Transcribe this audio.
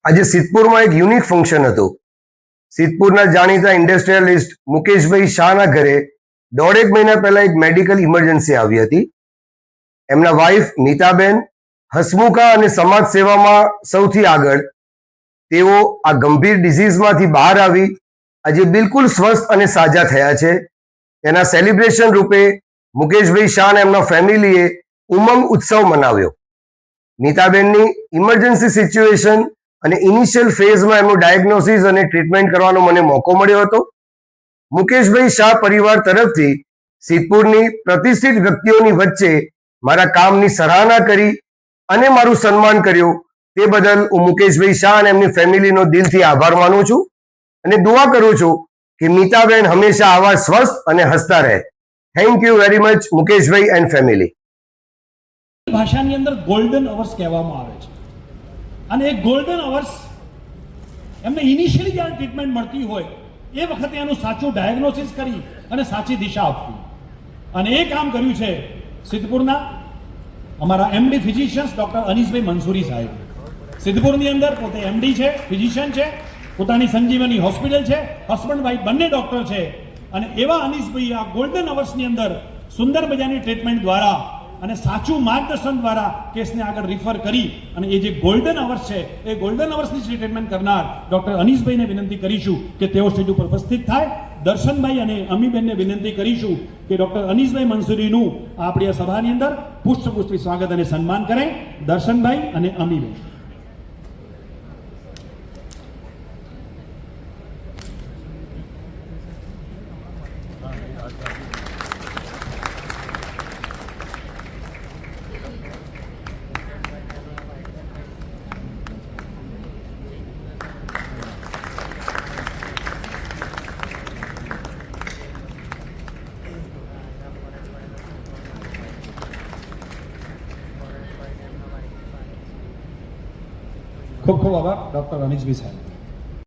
આજે સિદ્ધપુરમાં એક unique function હતું. સિદ્ધપુરના જાણીતા ઇન્ડસ્ટ્રીયલિસ્ટ મુકેશભાઈ શાહના ઘરે 1.5 મહિના પહેલા એક મેડિકલ ઇમરજન્સી આવી હતી. એમના વાઇફ નીતાબેન હસમુખા અને સમાજ સેવામાં સૌથી આગળ. તેઓ આ ગંભીર ડિઝીઝમાંથી બહાર આવી આજે બિલકુલ સ્વસ્થ અને સાજા થયા છે. તેના સેલિબ્રેશન રૂપે મુકેશભાઈ શાહ અને એમના ફેમિલીએ ઉમંગ ઉત્સવ મનાવ્યો. નીતાબેનની ઇમરજન્સી સિચ્યુએશન અને ઇનિશિયલ ફેઝમાં એમનું ડાયગ્નોસિસ અને ટ્રીટમેન્ટ કરવાનો મને મોકો મળ્યો હતો. મુકેશભાઈ શાહ પરિવાર તરફથી સિદ્ધપુરની પ્રતિષ્ઠિત વ્યક્તિઓની વચ્ચે મારા કામની સરાહના કરી અને મારું સન્માન કર્યું. તે બદલ હું મુકેશભાઈ શાહ અને એમની ફેમિલીનો દિલથી આભાર માનું છું અને દુઆ કરું છું કે નીતાબેન હંમેશા આવા સ્વસ્થ અને હસતા રહે. Thank you very much Mukeshbhai and family. ભાષાની અંદર ગોલ્ડન અવર્સ કહેવામાં આવે છે અને એ ગોલ્ડન અવર્સ એમને ઇનિશિયલી જ્યારે ટ્રીટમેન્ટ મળતી હોય એ વખતે એનું સાચું ડાયગ્નોસિસ કરી અને સાચી દિશા આપવી અને એ કામ કર્યું છે સિદ્ધપુરના અમારા એમડી ફિઝિશિયન્સ ડૉક્ટર અનીસભાઈ મંસૂરી સાહેબ. સિદ્ધપુરની અંદર પોતે એમડી છે, ફિઝિશિયન છે, પોતાની સંજીવની હોસ્પિટલ છે, હસબન્ડ વાઇફ બંને ડૉક્ટર છે અને એવા અનીસભાઈ આ ગોલ્ડન અવર્સની અંદર સુંદર મજાની ટ્રીટમેન્ટ દ્વારા અને સાચું માર્ગદર્શન દ્વારા કેસને આગળ રિફર કરી અને એ જે ગોલ્ડન અવર્સ છે એ ગોલ્ડન અવર્સની ટ્રીટમેન્ટ કરનાર ડૉક્ટર અનીસભાઈને વિનંતી કરીશું કે તેઓ સ્ટેજ ઉપર ઉપસ્થિત થાય. દર્શનભાઈ અને અમીબેનને વિનંતી કરીશું કે ડૉક્ટર અનીસભાઈ મંસૂરીનું આપણી આ સભાની અંદર પુષ્પગુચ્છથી સ્વાગત અને સન્માન કરે. દર્શનભાઈ અને અમીબેન. ખૂબ ખૂબ આભાર ડૉક્ટર અનીસભાઈ સાહેબ.